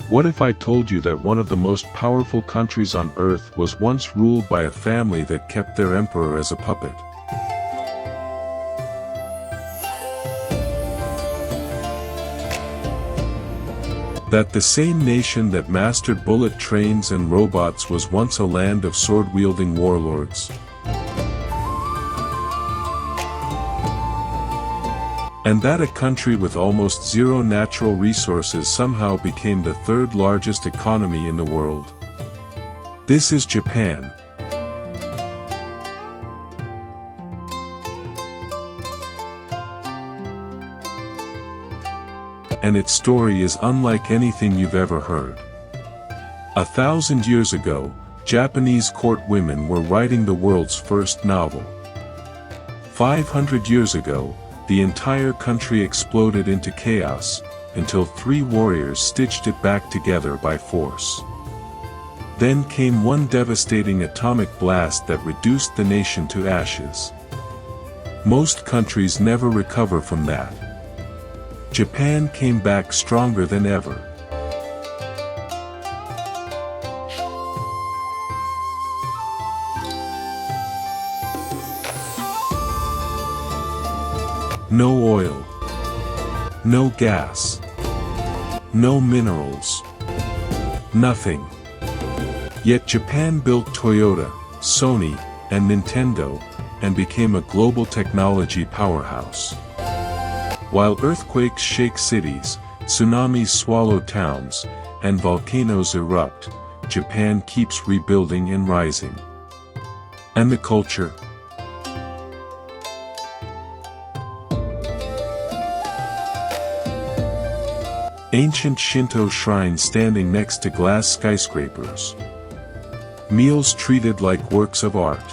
What if I told you that one of the most powerful countries on earth was once ruled by a family that kept their emperor as a puppet? That the same nation that mastered bullet trains and robots was once a land of sword-wielding warlords? And that a country with almost zero natural resources somehow became the third largest economy in the world. This is Japan. And its story is unlike anything you've ever heard. 1,000 years ago, Japanese court women were writing the world's first novel. 500 years ago, the entire country exploded into chaos, until 3 warriors stitched it back together by force. Then came one devastating atomic blast that reduced the nation to ashes. Most countries never recover from that. Japan came back stronger than ever. No oil. No gas. No minerals. Nothing. Yet Japan built Toyota, Sony, and Nintendo, and became a global technology powerhouse. While earthquakes shake cities, tsunamis swallow towns, and volcanoes erupt, Japan keeps rebuilding and rising. And the culture? Ancient Shinto shrines standing next to glass skyscrapers. Meals treated like works of art.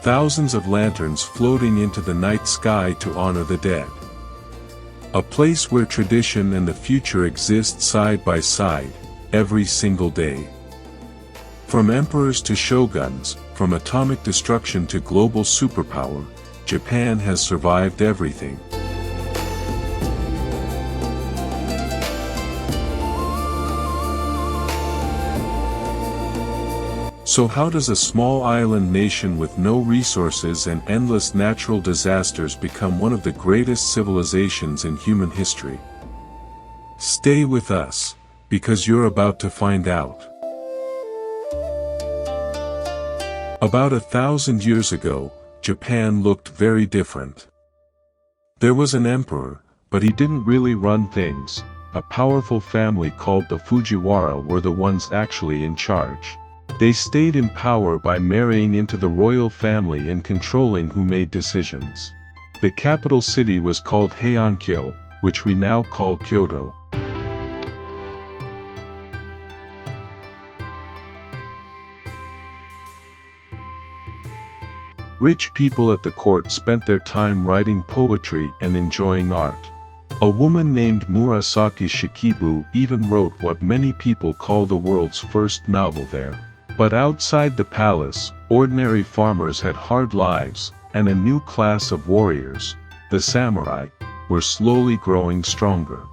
Thousands of lanterns floating into the night sky to honor the dead. A place where tradition and the future exist side by side, every single day. From emperors to shoguns, from atomic destruction to global superpower, Japan has survived everything. So how does a small island nation with no resources and endless natural disasters become one of the greatest civilizations in human history? Stay with us, because you're about to find out. About 1,000 years ago, Japan looked very different. There was an emperor, but he didn't really run things. A powerful family called the Fujiwara were the ones actually in charge. They stayed in power by marrying into the royal family and controlling who made decisions. The capital city was called Heiankyo, which we now call Kyoto. Rich people at the court spent their time writing poetry and enjoying art. A woman named Murasaki Shikibu even wrote what many people call the world's first novel there. But outside the palace, ordinary farmers had hard lives, and a new class of warriors, the samurai, were slowly growing stronger.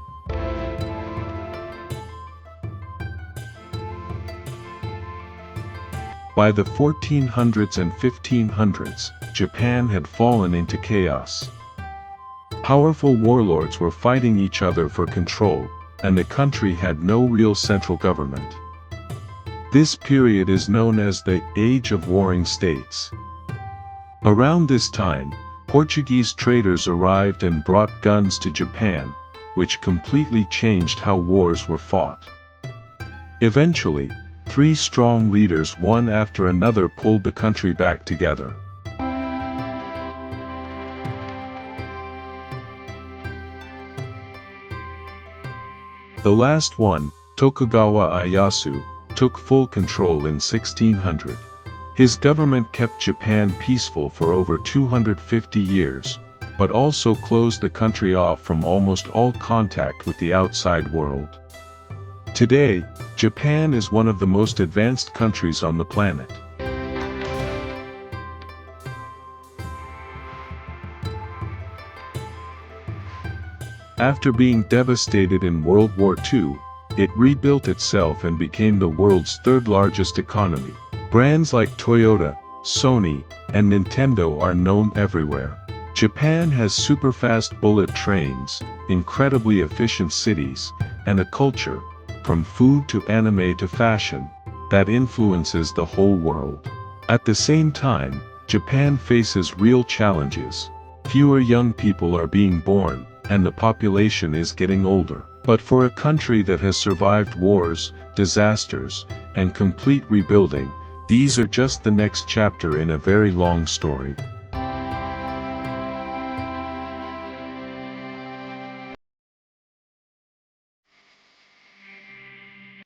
By the 1400s and 1500s, Japan had fallen into chaos. Powerful warlords were fighting each other for control, and the country had no real central government. This period is known as the Age of Warring States. Around this time, Portuguese traders arrived and brought guns to Japan, which completely changed how wars were fought. Eventually, 3 strong leaders one after another pulled the country back together. The last one, Tokugawa Ieyasu, took full control in 1600. His government kept Japan peaceful for over 250 years, but also closed the country off from almost all contact with the outside world. Today, Japan is one of the most advanced countries on the planet. After being devastated in World War II, It rebuilt itself and became the world's third largest economy. Brands like Toyota, Sony, and Nintendo are known everywhere. Japan has superfast bullet trains, incredibly efficient cities, and a culture, from food to anime to fashion, that influences the whole world. At the same time, Japan faces real challenges. Fewer young people are being born, and the population is getting older. But for a country that has survived wars, disasters, and complete rebuilding, these are just the next chapter in a very long story.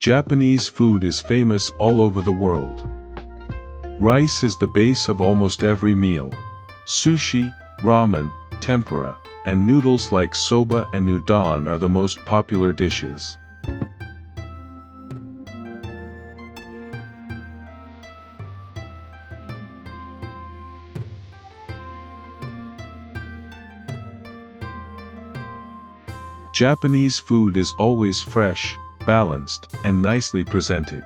Japanese food is famous all over the world. Rice is the base of almost every meal. Sushi, ramen, tempura, and noodles like soba and udon are the most popular dishes. Japanese food is always fresh, balanced, and nicely presented.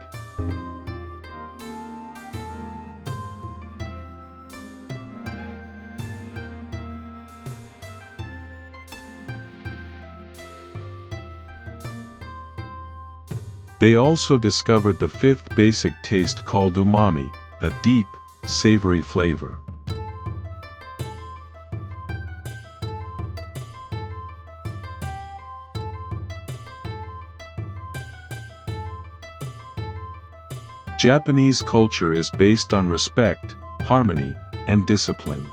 They also discovered the fifth basic taste called umami, a deep, savory flavor. Japanese culture is based on respect, harmony, and discipline.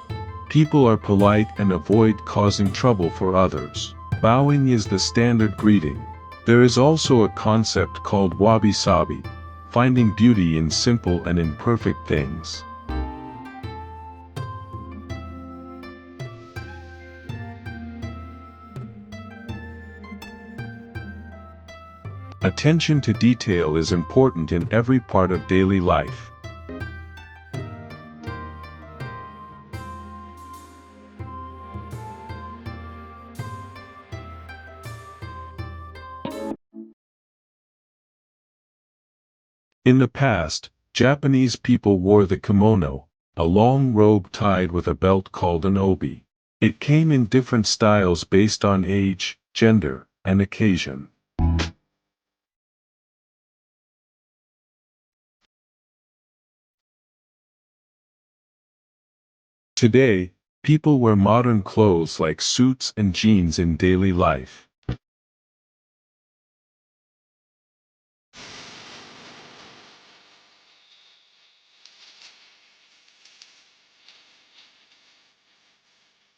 People are polite and avoid causing trouble for others. Bowing is the standard greeting. There is also a concept called wabi-sabi, finding beauty in simple and imperfect things. Attention to detail is important in every part of daily life. In the past, Japanese people wore the kimono, a long robe tied with a belt called an obi. It came in different styles based on age, gender, and occasion. Today, people wear modern clothes like suits and jeans in daily life.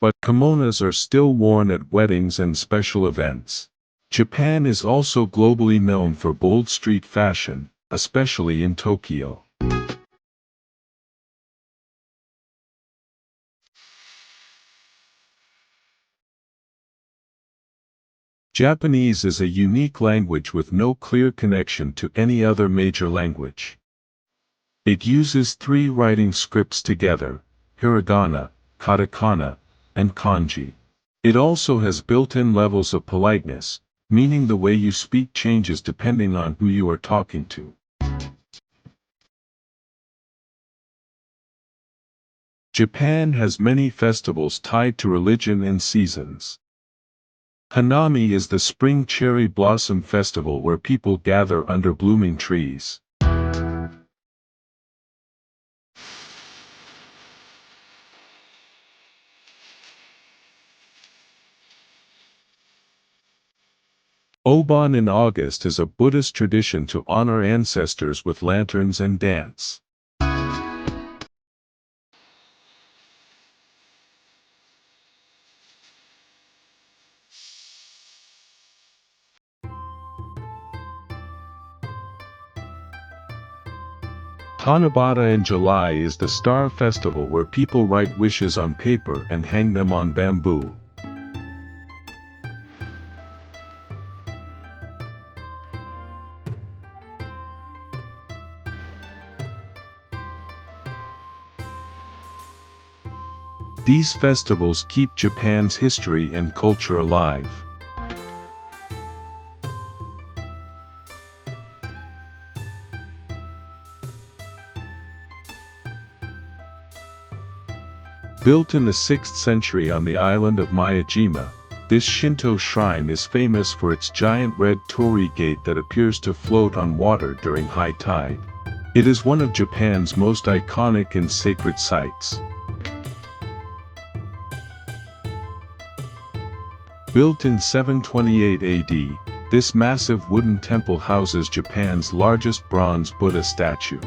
But kimonos are still worn at weddings and special events. Japan is also globally known for bold street fashion, especially in Tokyo. Japanese is a unique language with no clear connection to any other major language. It uses three writing scripts together: hiragana, katakana, and kanji. It also has built-in levels of politeness, meaning the way you speak changes depending on who you are talking to. Japan has many festivals tied to religion and seasons. Hanami is the spring cherry blossom festival where people gather under blooming trees. Obon in August is a Buddhist tradition to honor ancestors with lanterns and dance. Tanabata in July is the star festival where people write wishes on paper and hang them on bamboo. These festivals keep Japan's history and culture alive. Built in the 6th century on the island of Miyajima, this Shinto shrine is famous for its giant red torii gate that appears to float on water during high tide. It is one of Japan's most iconic and sacred sites. Built in 728 AD, this massive wooden temple houses Japan's largest bronze Buddha statue.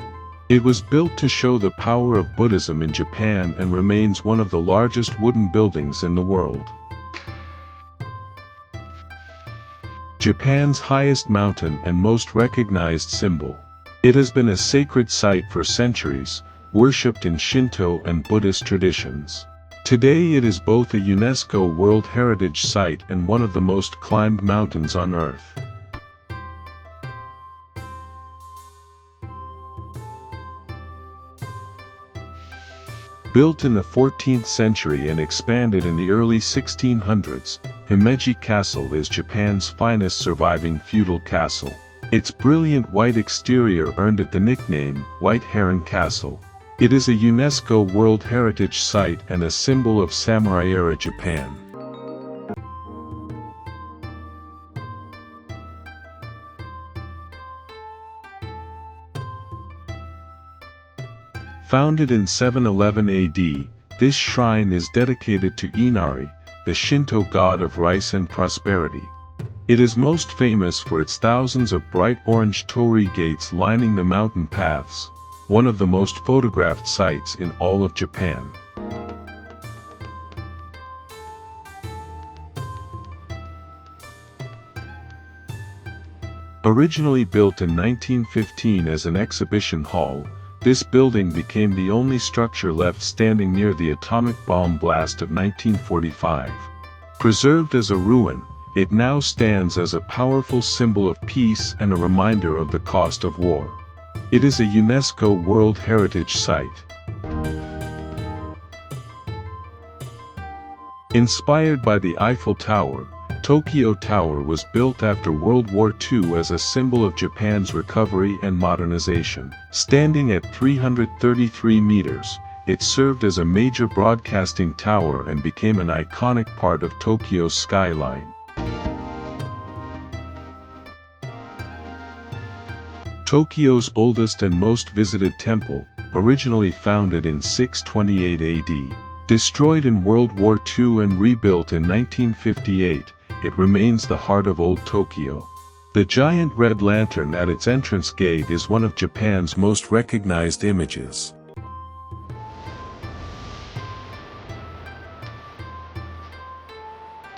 It was built to show the power of Buddhism in Japan and remains one of the largest wooden buildings in the world. Japan's highest mountain and most recognized symbol. It has been a sacred site for centuries, worshipped in Shinto and Buddhist traditions. Today it is both a UNESCO World Heritage Site and one of the most climbed mountains on Earth. Built in the 14th century and expanded in the early 1600s, Himeji Castle is Japan's finest surviving feudal castle. Its brilliant white exterior earned it the nickname White Heron Castle. It is a UNESCO World Heritage Site and a symbol of samurai-era Japan. Founded in 711 AD, this shrine is dedicated to Inari, the Shinto god of rice and prosperity. It is most famous for its thousands of bright orange torii gates lining the mountain paths, one of the most photographed sites in all of Japan. Originally built in 1915 as an exhibition hall, this building became the only structure left standing near the atomic bomb blast of 1945. Preserved as a ruin, it now stands as a powerful symbol of peace and a reminder of the cost of war. It is a UNESCO World Heritage Site. Inspired by the Eiffel Tower, Tokyo Tower was built after World War II as a symbol of Japan's recovery and modernization. Standing at 333 meters, it served as a major broadcasting tower and became an iconic part of Tokyo's skyline. Tokyo's oldest and most visited temple, originally founded in 628 AD. Destroyed in World War II and rebuilt in 1958, it remains the heart of Old Tokyo. The giant red lantern at its entrance gate is one of Japan's most recognized images.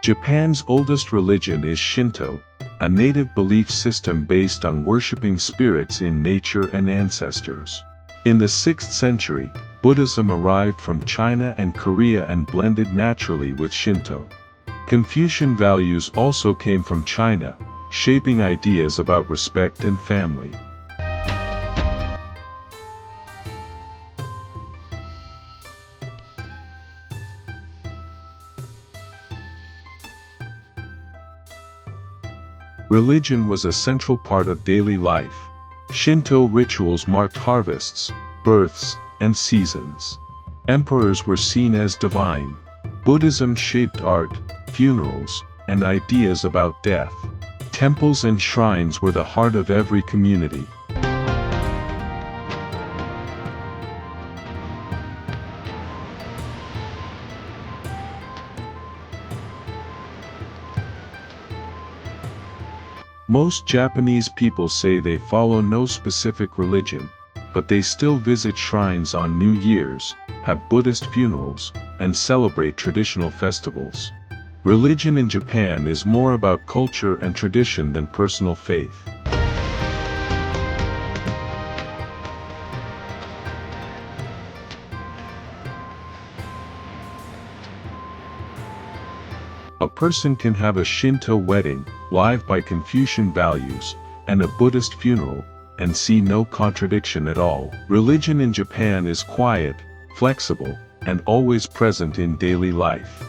Japan's oldest religion is Shinto, a native belief system based on worshipping spirits in nature and ancestors. In the 6th century, Buddhism arrived from China and Korea and blended naturally with Shinto. Confucian values also came from China, shaping ideas about respect and family. Religion was a central part of daily life. Shinto rituals marked harvests, births, and seasons. Emperors were seen as divine. Buddhism shaped art, funerals, and ideas about death. Temples and shrines were the heart of every community. Most Japanese people say they follow no specific religion, but they still visit shrines on New Year's, have Buddhist funerals, and celebrate traditional festivals. Religion in Japan is more about culture and tradition than personal faith. A person can have a Shinto wedding, live by Confucian values, and a Buddhist funeral, and see no contradiction at all. Religion in Japan is quiet, flexible, and always present in daily life.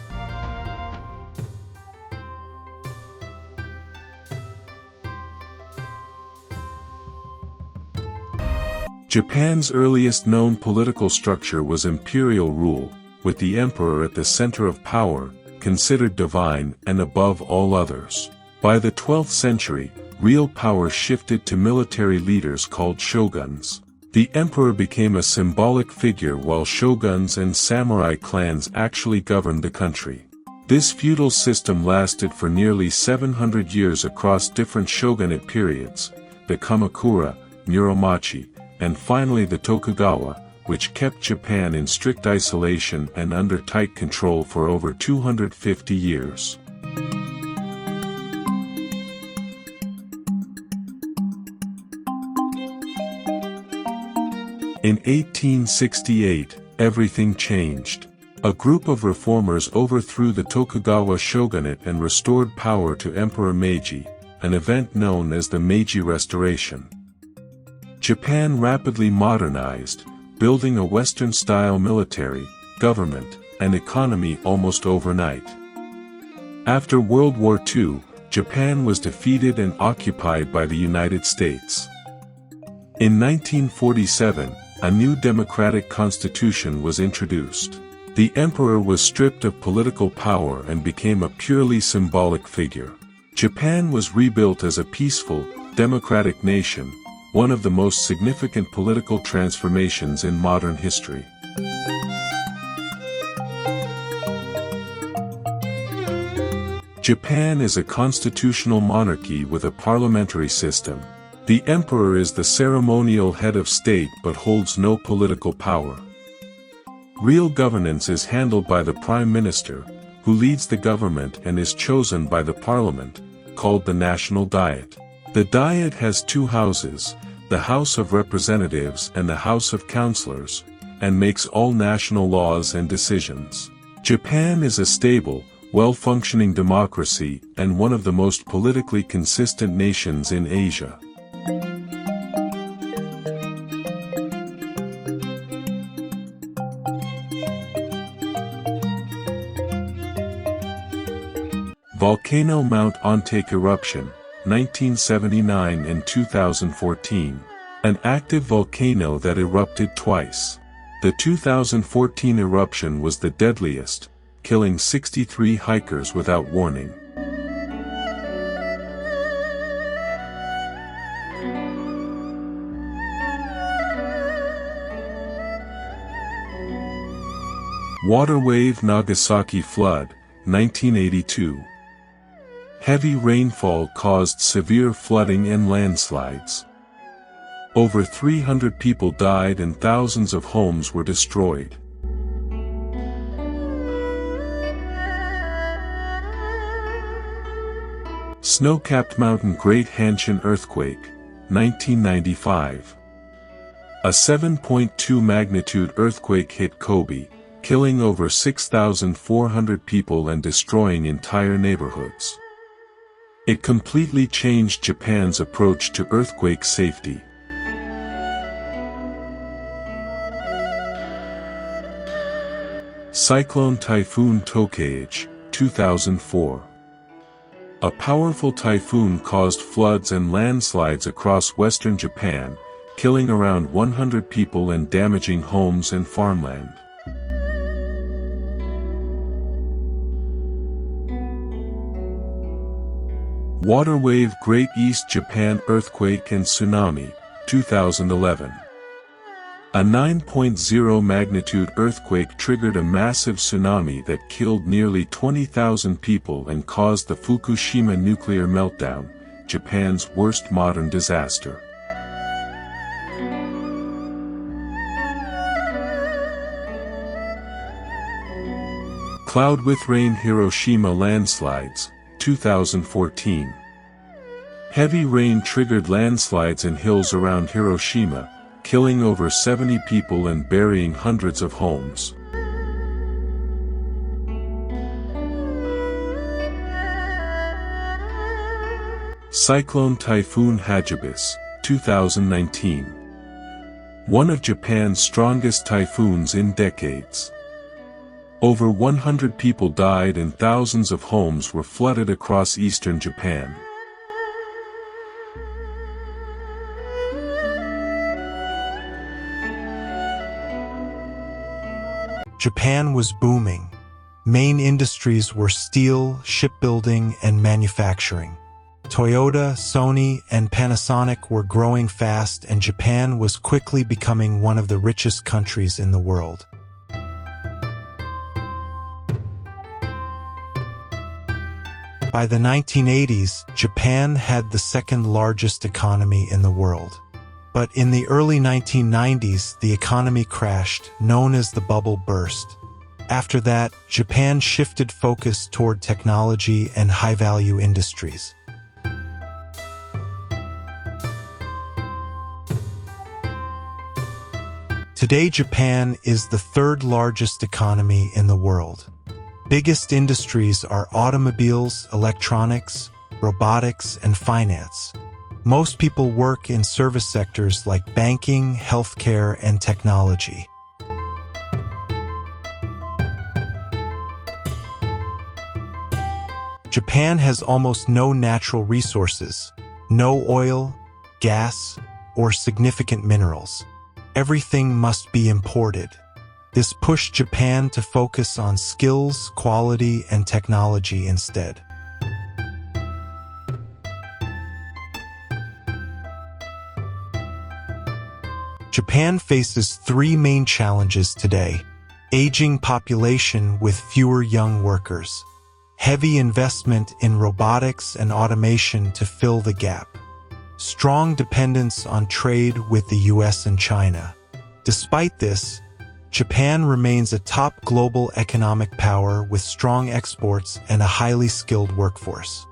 Japan's earliest known political structure was imperial rule, with the emperor at the center of power, considered divine and above all others. By the 12th century, real power shifted to military leaders called shoguns. The emperor became a symbolic figure while shoguns and samurai clans actually governed the country. This feudal system lasted for nearly 700 years across different shogunate periods, the Kamakura, Muromachi, and finally the Tokugawa, which kept Japan in strict isolation and under tight control for over 250 years. In 1868, everything changed. A group of reformers overthrew the Tokugawa shogunate and restored power to Emperor Meiji, an event known as the Meiji Restoration. Japan rapidly modernized, building a Western-style military, government, and economy almost overnight. After World War II, Japan was defeated and occupied by the United States. In 1947, a new democratic constitution was introduced. The emperor was stripped of political power and became a purely symbolic figure. Japan was rebuilt as a peaceful, democratic nation, one of the most significant political transformations in modern history. Japan is a constitutional monarchy with a parliamentary system. The emperor is the ceremonial head of state but holds no political power. Real governance is handled by the prime minister, who leads the government and is chosen by the parliament, called the National Diet. The Diet has two houses, the House of Representatives and the House of Councillors, and makes all national laws and decisions. Japan is a stable, well-functioning democracy and one of the most politically consistent nations in Asia. Volcano Mount Ontake eruption, 1979 and 2014. An active volcano that erupted twice. The 2014 eruption was the deadliest, killing 63 hikers without warning. Water wave Nagasaki flood, 1982. Heavy rainfall caused severe flooding and landslides. Over 300 people died and thousands of homes were destroyed. Snow-capped mountain Great Hanshin earthquake, 1995. A 7.2 magnitude earthquake hit Kobe, killing over 6,400 people and destroying entire neighborhoods. It completely changed Japan's approach to earthquake safety. Cyclone Typhoon Tokaji, 2004. A powerful typhoon caused floods and landslides across western Japan, killing around 100 people and damaging homes and farmland. Water wave Great East Japan earthquake and tsunami, 2011. A 9.0 magnitude earthquake triggered a massive tsunami that killed nearly 20,000 people and caused the Fukushima nuclear meltdown, Japan's worst modern disaster. Cloud with rain Hiroshima landslides, 2014. Heavy rain triggered landslides in hills around Hiroshima, killing over 70 people and burying hundreds of homes. Cyclone Typhoon Hagibis, 2019. One of Japan's strongest typhoons in decades. Over 100 people died and thousands of homes were flooded across eastern Japan. Japan was booming. Main industries were steel, shipbuilding, and manufacturing. Toyota, Sony, and Panasonic were growing fast, and Japan was quickly becoming one of the richest countries in the world. By the 1980s, Japan had the second largest economy in the world. But in the early 1990s, the economy crashed, known as the bubble burst. After that, Japan shifted focus toward technology and high-value industries. Today, Japan is the third largest economy in the world. Biggest industries are automobiles, electronics, robotics, and finance. Most people work in service sectors like banking, healthcare, and technology. Japan has almost no natural resources, no oil, gas, or significant minerals. Everything must be imported. This pushed Japan to focus on skills, quality, and technology instead. Japan faces three main challenges today: aging population with fewer young workers, heavy investment in robotics and automation to fill the gap, strong dependence on trade with the US and China. Despite this, Japan remains a top global economic power with strong exports and a highly skilled workforce.